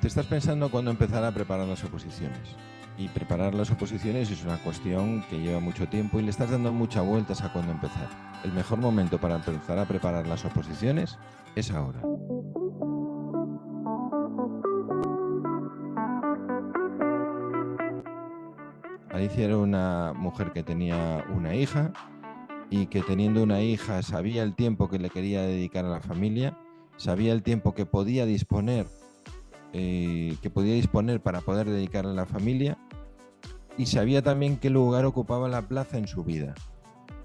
Te estás pensando cuándo empezar a preparar las oposiciones. Y preparar las oposiciones es una cuestión que lleva mucho tiempo y le estás dando muchas vueltas a cuándo empezar. El mejor momento para empezar a preparar las oposiciones es ahora. Alicia era una mujer que tenía una hija y que teniendo una hija sabía el tiempo que le quería dedicar a la familia, sabía el tiempo que podía disponer para poder dedicarle a la familia y sabía también qué lugar ocupaba la plaza en su vida,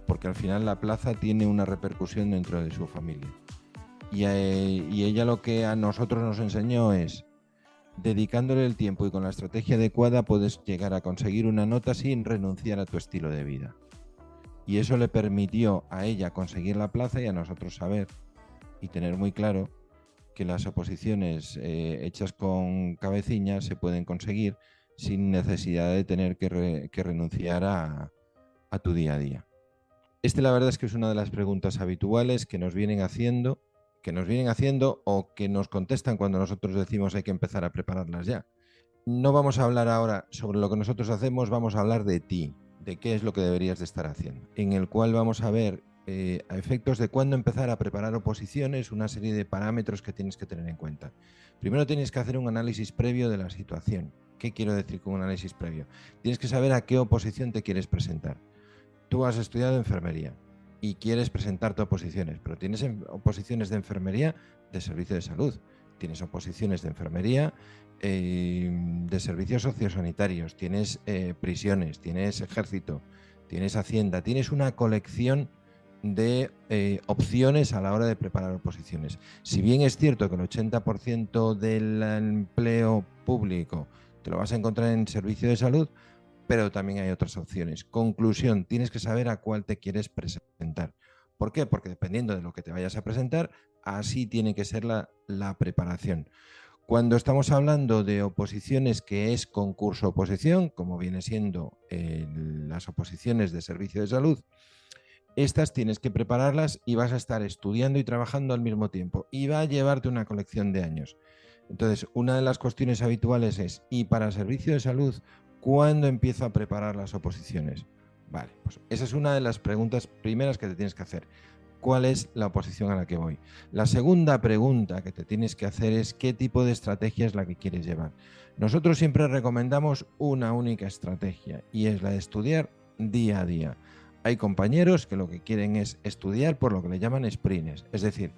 porque al final la plaza tiene una repercusión dentro de su familia. Y ella lo que a nosotros nos enseñó es, dedicándole el tiempo y con la estrategia adecuada puedes llegar a conseguir una nota sin renunciar a tu estilo de vida. Y eso le permitió a ella conseguir la plaza y a nosotros saber y tener muy claro que las oposiciones hechas con cabeciña se pueden conseguir sin necesidad de tener que renunciar a tu día a día. La verdad es que es una de las preguntas habituales que nos vienen haciendo o que nos contestan cuando nosotros decimos hay que empezar a prepararlas ya. No vamos a hablar ahora sobre lo que nosotros hacemos, vamos a hablar de ti, de qué es lo que deberías de estar haciendo, en el cual vamos a ver a efectos de cuándo empezar a preparar oposiciones, una serie de parámetros que tienes que tener en cuenta. Primero tienes que hacer un análisis previo de la situación. ¿Qué quiero decir con un análisis previo? Tienes que saber a qué oposición te quieres presentar. Tú has estudiado enfermería y quieres presentarte oposiciones, pero tienes oposiciones de enfermería de servicio de salud, tienes oposiciones de enfermería de servicios sociosanitarios, tienes prisiones, tienes ejército, tienes hacienda, tienes una colección de opciones a la hora de preparar oposiciones. Si bien es cierto que el 80% del empleo público te lo vas a encontrar en servicio de salud, pero también hay otras opciones. Conclusión, tienes que saber a cuál te quieres presentar. ¿Por qué? Porque dependiendo de lo que te vayas a presentar, así tiene que ser la preparación. Cuando estamos hablando de oposiciones que es concurso-oposición, como viene siendo las oposiciones de servicio de salud, estas tienes que prepararlas y vas a estar estudiando y trabajando al mismo tiempo y va a llevarte una colección de años. Entonces, una de las cuestiones habituales es, ¿y para servicio de salud, cuándo empiezo a preparar las oposiciones? Vale, pues esa es una de las preguntas primeras que te tienes que hacer. ¿Cuál es la oposición a la que voy? La segunda pregunta que te tienes que hacer es ¿qué tipo de estrategia es la que quieres llevar? Nosotros siempre recomendamos una única estrategia y es la de estudiar día a día. Hay compañeros que lo que quieren es estudiar por lo que le llaman sprints, es decir,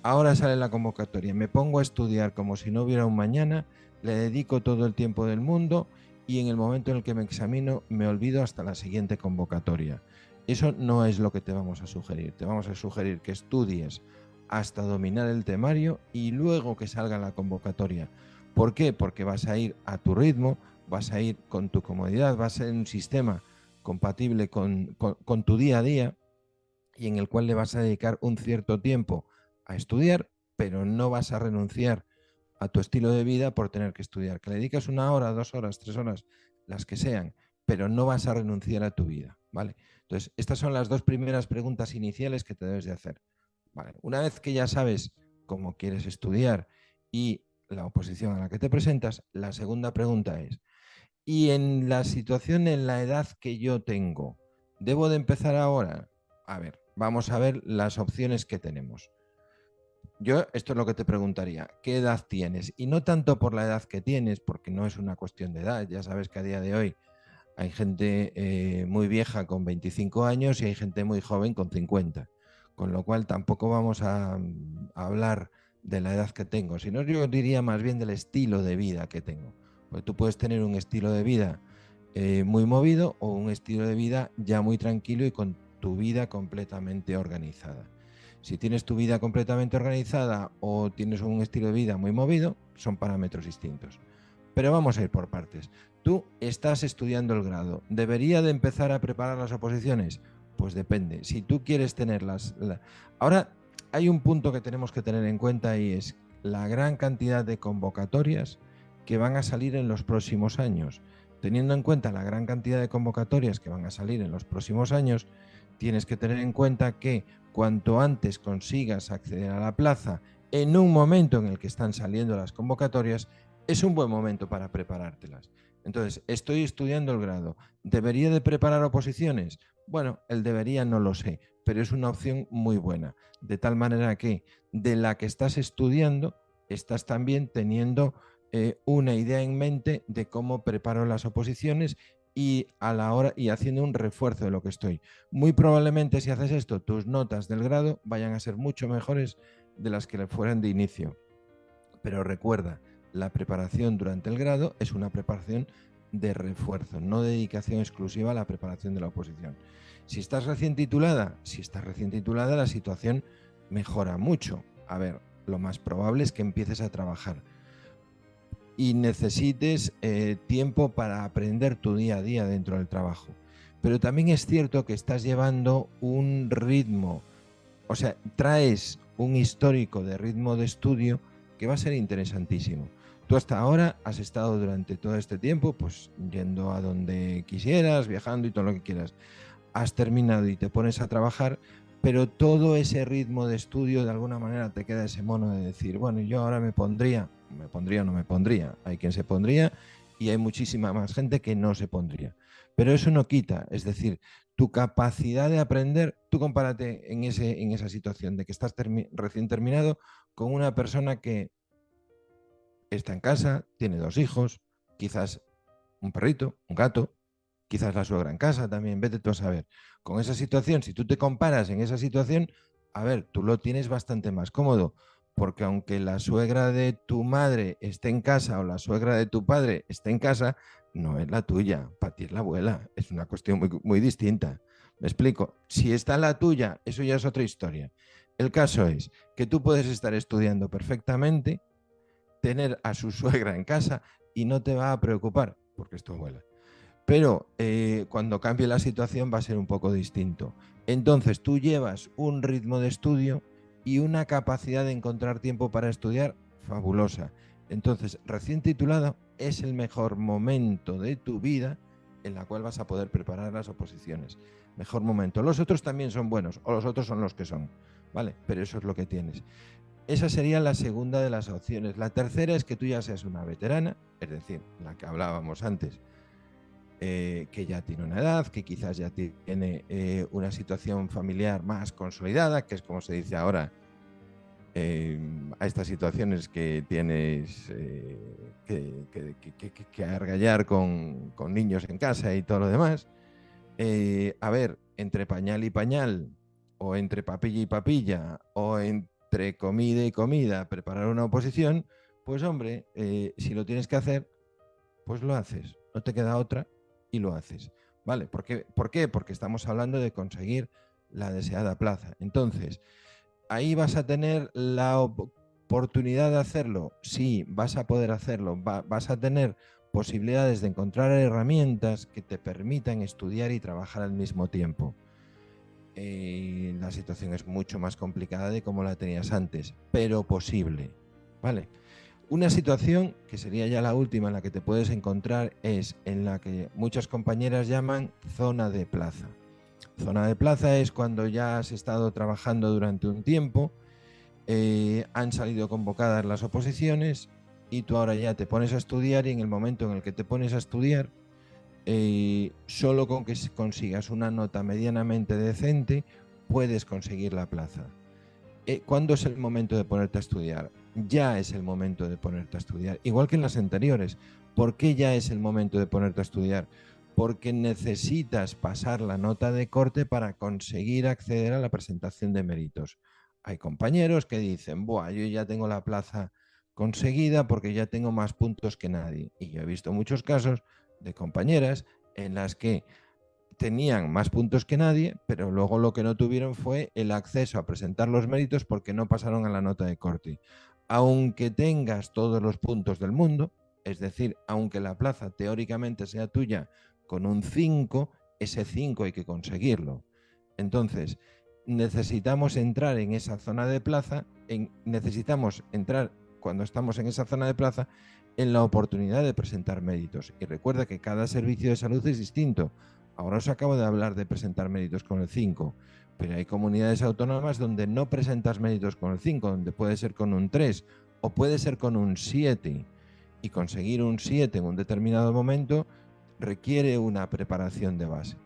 ahora sale la convocatoria, me pongo a estudiar como si no hubiera un mañana, le dedico todo el tiempo del mundo y en el momento en el que me examino me olvido hasta la siguiente convocatoria. Eso no es lo que te vamos a sugerir. Te vamos a sugerir que estudies hasta dominar el temario y luego que salga la convocatoria. ¿Por qué? Porque vas a ir a tu ritmo, vas a ir con tu comodidad, vas a ser un sistema compatible con tu día a día y en el cual le vas a dedicar un cierto tiempo a estudiar, pero no vas a renunciar a tu estilo de vida por tener que estudiar. Que le dedicas 1 hora, 2 horas, 3 horas, las que sean, pero no vas a renunciar a tu vida, ¿vale? Entonces, estas son las dos primeras preguntas iniciales que te debes de hacer. Vale, una vez que ya sabes cómo quieres estudiar y la oposición a la que te presentas, la segunda pregunta es, ¿y en la situación, en la edad que yo tengo, debo de empezar ahora? A ver, vamos a ver las opciones que tenemos. Yo esto es lo que te preguntaría, ¿qué edad tienes? Y no tanto por la edad que tienes, porque no es una cuestión de edad, ya sabes que a día de hoy hay gente muy vieja con 25 años y hay gente muy joven con 50, con lo cual tampoco vamos a hablar de la edad que tengo, sino yo diría más bien del estilo de vida que tengo. Porque tú puedes tener un estilo de vida muy movido o un estilo de vida ya muy tranquilo y con tu vida completamente organizada. Si tienes tu vida completamente organizada o tienes un estilo de vida muy movido, son parámetros distintos. Pero vamos a ir por partes. Tú estás estudiando el grado. ¿Debería de empezar a preparar las oposiciones? Pues depende. Si tú quieres tenerlas... Ahora hay un punto que tenemos que tener en cuenta y es la gran cantidad de convocatorias que van a salir en los próximos años. Teniendo en cuenta la gran cantidad de convocatorias que van a salir en los próximos años, tienes que tener en cuenta que cuanto antes consigas acceder a la plaza en un momento en el que están saliendo las convocatorias, es un buen momento para preparártelas. Entonces, estoy estudiando el grado. ¿Debería de preparar oposiciones? Bueno, el debería no lo sé, pero es una opción muy buena. De tal manera que de la que estás estudiando, estás también teniendo una idea en mente de cómo preparo las oposiciones y a la hora y haciendo un refuerzo de lo que estoy. Muy probablemente si haces esto, tus notas del grado vayan a ser mucho mejores de las que le fueran de inicio. Pero recuerda, la preparación durante el grado es una preparación de refuerzo, no dedicación exclusiva a la preparación de la oposición. Si estás recién titulada, la situación mejora mucho. A ver, lo más probable es que empieces a trabajar y necesites tiempo para aprender tu día a día dentro del trabajo. Pero también es cierto que estás llevando un ritmo, o sea, traes un histórico de ritmo de estudio que va a ser interesantísimo. Tú hasta ahora has estado durante todo este tiempo pues yendo a donde quisieras, viajando y todo lo que quieras. Has terminado y te pones a trabajar, pero todo ese ritmo de estudio de alguna manera te queda ese mono de decir, bueno, yo ahora me pondría o no me pondría. Hay quien se pondría y hay muchísima más gente que no se pondría. Pero eso no quita, es decir, tu capacidad de aprender, tú compárate en esa situación de que estás recién terminado con una persona que está en casa, tiene 2 hijos, quizás un perrito, un gato, quizás la suegra en casa también, vete tú a saber. Con esa situación, si tú te comparas en esa situación, a ver, tú lo tienes bastante más cómodo, porque aunque la suegra de tu madre esté en casa o la suegra de tu padre esté en casa, no es la tuya, para ti es la abuela, es una cuestión muy, muy distinta. Me explico, si está la tuya, eso ya es otra historia. El caso es que tú puedes estar estudiando perfectamente, tener a su suegra en casa y no te va a preocupar, porque es tu abuela. Pero cuando cambie la situación va a ser un poco distinto. Entonces tú llevas un ritmo de estudio y una capacidad de encontrar tiempo para estudiar fabulosa. Entonces, recién titulado es el mejor momento de tu vida en la cual vas a poder preparar las oposiciones. Mejor momento. Los otros también son buenos, o los otros son los que son, ¿vale? Pero eso es lo que tienes. Esa sería la segunda de las opciones. La tercera es que tú ya seas una veterana, es decir, la que hablábamos antes, que ya tiene una edad, que quizás ya tiene una situación familiar más consolidada, que es como se dice ahora a estas situaciones que tienes que argallar con niños en casa y todo lo demás. A ver, entre pañal y pañal, o entre papilla y papilla, o entre comida y comida, preparar una oposición, pues hombre, si lo tienes que hacer, pues lo haces. No te queda otra y lo haces. ¿Vale? ¿Por qué? Porque estamos hablando de conseguir la deseada plaza. Entonces, ahí vas a tener la oportunidad de hacerlo. Sí, vas a poder hacerlo. Vas a tener posibilidades de encontrar herramientas que te permitan estudiar y trabajar al mismo tiempo. La situación es mucho más complicada de como la tenías antes, pero posible. ¿Vale? Una situación que sería ya la última en la que te puedes encontrar es en la que muchas compañeras llaman zona de plaza. Zona de plaza es cuando ya has estado trabajando durante un tiempo, han salido convocadas las oposiciones y tú ahora ya te pones a estudiar y en el momento en el que te pones a estudiar, solo con que consigas una nota medianamente decente puedes conseguir la plaza. ¿Cuándo es el momento de ponerte a estudiar? Ya es el momento de ponerte a estudiar, igual que en las anteriores. ¿Por qué ya es el momento de ponerte a estudiar? Porque necesitas pasar la nota de corte para conseguir acceder a la presentación de méritos. Hay compañeros que dicen, buah, yo ya tengo la plaza conseguida porque ya tengo más puntos que nadie. Y yo he visto muchos casos de compañeras en las que tenían más puntos que nadie, pero luego lo que no tuvieron fue el acceso a presentar los méritos porque no pasaron a la nota de corte. Aunque tengas todos los puntos del mundo, es decir, aunque la plaza teóricamente sea tuya con un 5, ese 5 hay que conseguirlo. Entonces, necesitamos entrar en esa zona de plaza, necesitamos entrar cuando estamos en esa zona de plaza en la oportunidad de presentar méritos. Y recuerda que cada servicio de salud es distinto. Ahora os acabo de hablar de presentar méritos con el 5, pero hay comunidades autónomas donde no presentas méritos con el 5, donde puede ser con un 3 o puede ser con un 7. y conseguir un 7 en un determinado momento requiere una preparación de base.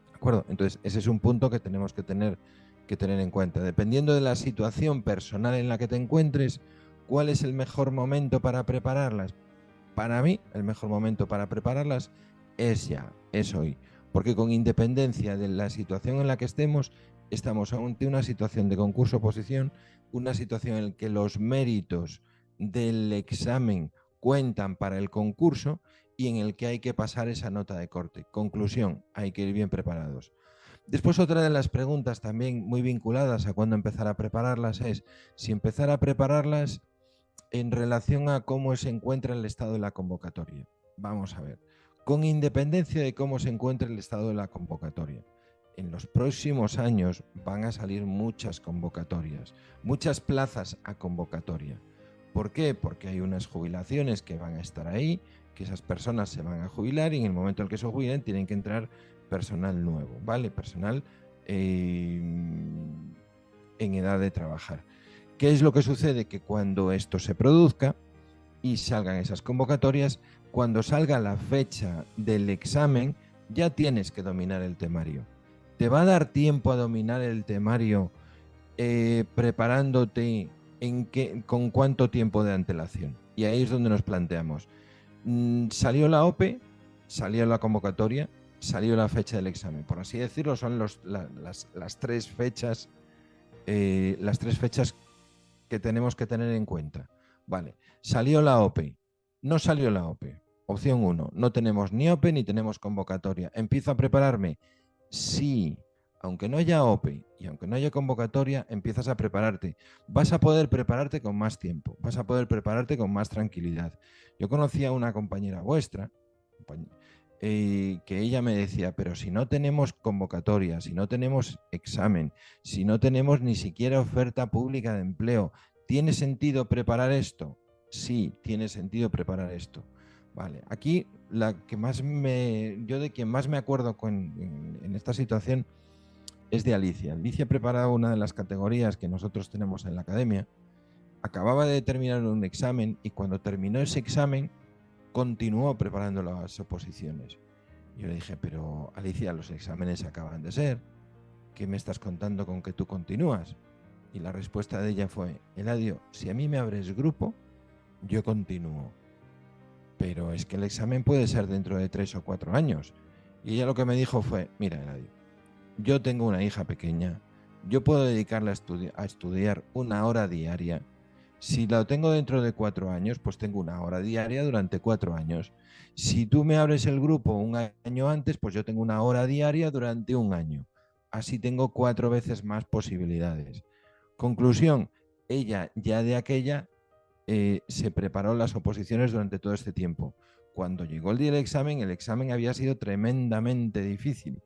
¿De acuerdo? Entonces, ese es un punto que tenemos que tener en cuenta. Dependiendo de la situación personal en la que te encuentres, ¿cuál es el mejor momento para prepararlas? Para mí, el mejor momento para prepararlas es ya, es hoy. Porque con independencia de la situación en la que estemos ante una situación de concurso-oposición, una situación en la que los méritos del examen cuentan para el concurso y en el que hay que pasar esa nota de corte. Conclusión, hay que ir bien preparados. Después, otra de las preguntas también muy vinculadas a cuándo empezar a prepararlas es si empezar a prepararlas en relación a cómo se encuentra el estado de la convocatoria. Vamos a ver, con independencia de cómo se encuentre el estado de la convocatoria, en los próximos años van a salir muchas convocatorias, muchas plazas a convocatoria. ¿Por qué? Porque hay unas jubilaciones que van a estar ahí, que esas personas se van a jubilar y en el momento en el que se jubilen tienen que entrar personal nuevo, ¿vale? Personal en edad de trabajar. ¿Qué es lo que sucede? Que cuando esto se produzca y salgan esas convocatorias, cuando salga la fecha del examen, ya tienes que dominar el temario. ¿Te va a dar tiempo a dominar el temario preparándote con cuánto tiempo de antelación? Y ahí es donde nos planteamos. Salió la OPE, salió la convocatoria, salió la fecha del examen. Por así decirlo, son las tres fechas que tenemos que tener en cuenta. Vale, salió la OPE, no salió la OPE. Opción 1, no tenemos ni OPE ni tenemos convocatoria. ¿Empiezo a prepararme? Sí, aunque no haya OPE y aunque no haya convocatoria, empiezas a prepararte. Vas a poder prepararte con más tiempo, vas a poder prepararte con más tranquilidad. Yo conocí a una compañera vuestra, que ella me decía, pero si no tenemos convocatoria, si no tenemos examen, si no tenemos ni siquiera oferta pública de empleo, ¿tiene sentido preparar esto? Sí, tiene sentido preparar esto. Vale, aquí yo de quien más me acuerdo en esta situación es de Alicia. Alicia preparaba una de las categorías que nosotros tenemos en la academia, acababa de terminar un examen y cuando terminó ese examen continuó preparando las oposiciones. Yo le dije, pero Alicia, los exámenes acaban de ser. ¿Qué me estás contando con que tú continúas? Y la respuesta de ella fue, Eladio, si a mí me abres grupo, yo continúo. Pero es que el examen puede ser dentro de 3 o 4 años. Y ella lo que me dijo fue, mira, Eladio, yo tengo una hija pequeña, yo puedo dedicarla a estudiar 1 hora diaria. Si lo tengo dentro de 4 años, pues tengo 1 hora diaria durante 4 años. Si tú me abres el grupo 1 año antes, pues yo tengo 1 hora diaria durante 1 año. Así tengo 4 veces más posibilidades. Conclusión, ella ya de aquella se preparó las oposiciones durante todo este tiempo. Cuando llegó el día del examen, el examen había sido tremendamente difícil.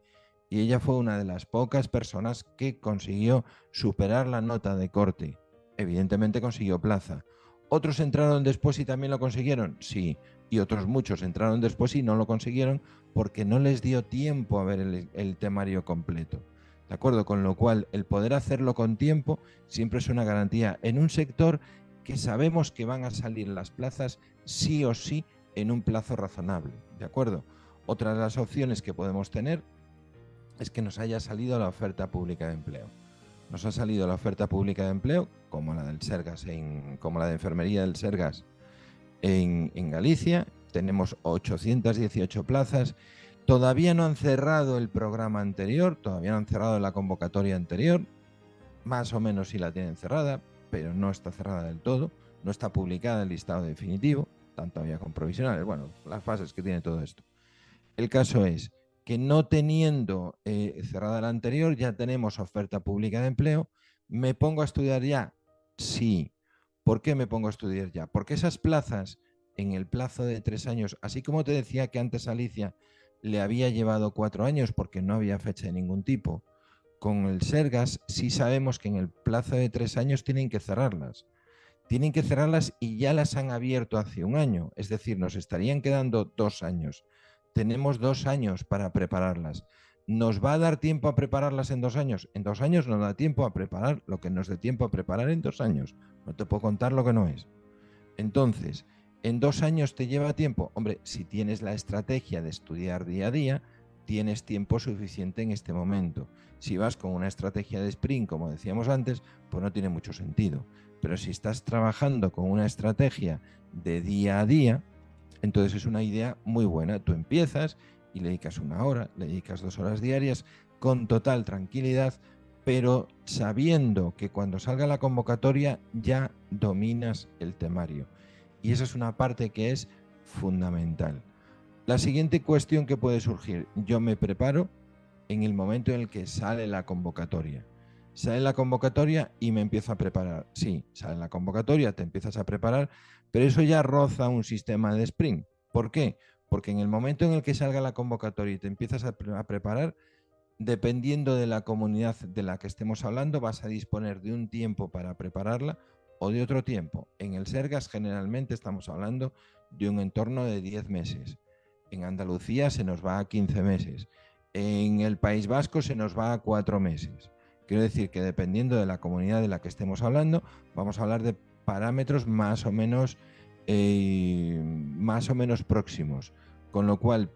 Y ella fue una de las pocas personas que consiguió superar la nota de corte. Evidentemente consiguió plaza. ¿Otros entraron después y también lo consiguieron? Sí. Y otros muchos entraron después y no lo consiguieron porque no les dio tiempo a ver el temario completo. ¿De acuerdo? Con lo cual, el poder hacerlo con tiempo siempre es una garantía en un sector que sabemos que van a salir las plazas sí o sí en un plazo razonable. ¿De acuerdo? Otra de las opciones que podemos tener es que nos haya salido la oferta pública de empleo. Nos ha salido la oferta pública de empleo, como la del Sergas, como la de enfermería del Sergas en Galicia. Tenemos 818 plazas. Todavía no han cerrado el programa anterior, todavía no han cerrado la convocatoria anterior. Más o menos sí la tienen cerrada, pero no está cerrada del todo. No está publicada el listado definitivo, tanto todavía con provisionales. Bueno, las fases que tiene todo esto. El caso es que no teniendo cerrada la anterior, ya tenemos oferta pública de empleo. ¿Me pongo a estudiar ya? Sí. ¿Por qué me pongo a estudiar ya? Porque esas plazas, en el plazo de 3 años, así como te decía que antes Alicia le había llevado 4 años porque no había fecha de ningún tipo, con el Sergas sí sabemos que en el plazo de 3 años tienen que cerrarlas. Tienen que cerrarlas y ya las han abierto hace 1 año. Es decir, nos estarían quedando 2 años. Tenemos 2 años para prepararlas. ¿Nos va a dar tiempo a prepararlas en 2 años? En 2 años nos da tiempo a preparar lo que nos dé tiempo a preparar en 2 años. No te puedo contar lo que no es. Entonces, ¿En 2 años te lleva tiempo? Hombre, si tienes la estrategia de estudiar día a día, tienes tiempo suficiente en este momento. Si vas con una estrategia de sprint, como decíamos antes, pues no tiene mucho sentido. Pero si estás trabajando con una estrategia de día a día, entonces es una idea muy buena. Tú empiezas y le dedicas 1 hora, le dedicas 2 horas diarias con total tranquilidad, pero sabiendo que cuando salga la convocatoria ya dominas el temario. Y esa es una parte que es fundamental. La siguiente cuestión que puede surgir: yo me preparo en el momento en el que sale la convocatoria. Sale la convocatoria y me empiezo a preparar. Sí, sale la convocatoria, te empiezas a preparar, pero eso ya roza un sistema de sprint. ¿Por qué? Porque en el momento en el que salga la convocatoria y te empiezas a preparar, dependiendo de la comunidad de la que estemos hablando, vas a disponer de un tiempo para prepararla o de otro tiempo. En el Sergas generalmente estamos hablando de un entorno de 10 meses. En Andalucía se nos va a 15 meses. En el País Vasco se nos va a 4 meses. Quiero decir que dependiendo de la comunidad de la que estemos hablando, vamos a hablar de parámetros más o menos próximos. Con lo cual,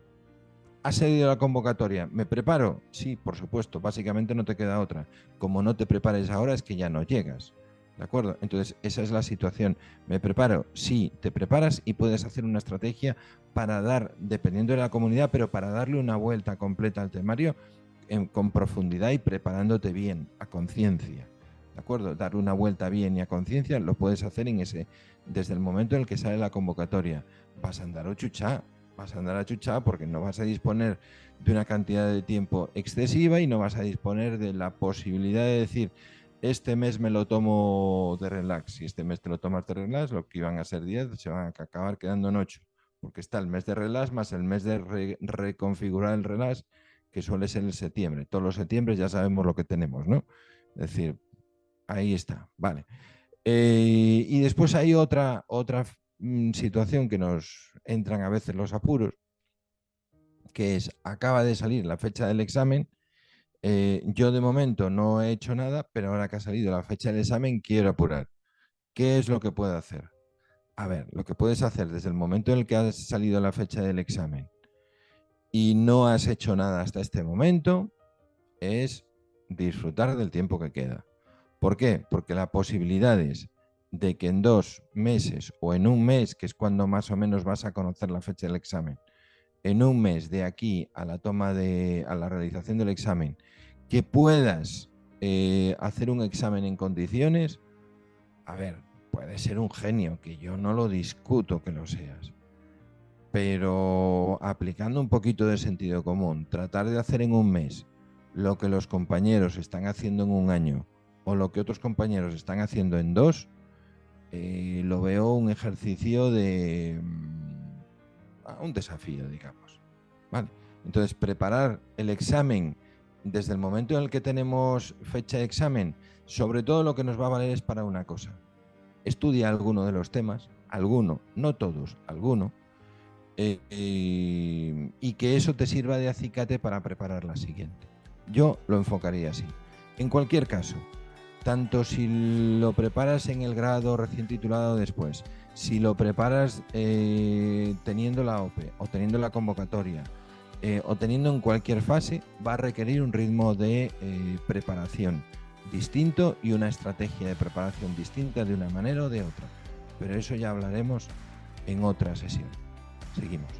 ¿ha salido la convocatoria? ¿Me preparo? Sí, por supuesto. Básicamente no te queda otra. Como no te prepares ahora es que ya no llegas. ¿De acuerdo? Entonces, esa es la situación. ¿Me preparo? Sí, te preparas y puedes hacer una estrategia para dar, dependiendo de la comunidad, pero para darle una vuelta completa al temario con profundidad y preparándote bien, a conciencia. ¿De acuerdo? Dar una vuelta bien y a conciencia lo puedes hacer desde el momento en el que sale la convocatoria. Vas a andar a chuchar porque no vas a disponer de una cantidad de tiempo excesiva y no vas a disponer de la posibilidad de decir: este mes me lo tomo de relax. Si este mes te lo tomas de relax, lo que iban a ser 10 se van a acabar quedando en 8, porque está el mes de relax más el mes de reconfigurar el relax, que suele ser en septiembre. Todos los septiembre ya sabemos lo que tenemos, ¿no? Es decir, ahí está, vale. Y después hay otra situación que nos entran a veces los apuros, que es: acaba de salir la fecha del examen, yo de momento no he hecho nada, pero ahora que ha salido la fecha del examen quiero apurar. ¿Qué es lo que puedo hacer? A ver, lo que puedes hacer desde el momento en el que ha salido la fecha del examen y no has hecho nada hasta este momento es disfrutar del tiempo que queda. ¿Por qué? Porque las posibilidades de que en 2 meses o en 1 mes, que es cuando más o menos vas a conocer la fecha del examen, en 1 mes de aquí a la realización del examen, que puedas hacer un examen en condiciones, a ver, puedes ser un genio, que yo no lo discuto que lo seas, pero aplicando un poquito de sentido común, tratar de hacer en 1 mes lo que los compañeros están haciendo en 1 año o lo que otros compañeros están haciendo en 2, lo veo un ejercicio de un desafío, digamos. ¿Vale? Entonces, preparar el examen desde el momento en el que tenemos fecha de examen, sobre todo lo que nos va a valer es para una cosa: estudia alguno de los temas, alguno, no todos, alguno, y que eso te sirva de acicate para preparar la siguiente. Yo lo enfocaría así. En cualquier caso, tanto si lo preparas en el grado recién titulado después, si lo preparas teniendo la OPE o teniendo la convocatoria o teniendo en cualquier fase, va a requerir un ritmo de preparación distinto y una estrategia de preparación distinta de una manera o de otra. Pero eso ya hablaremos en otra sesión. Seguimos.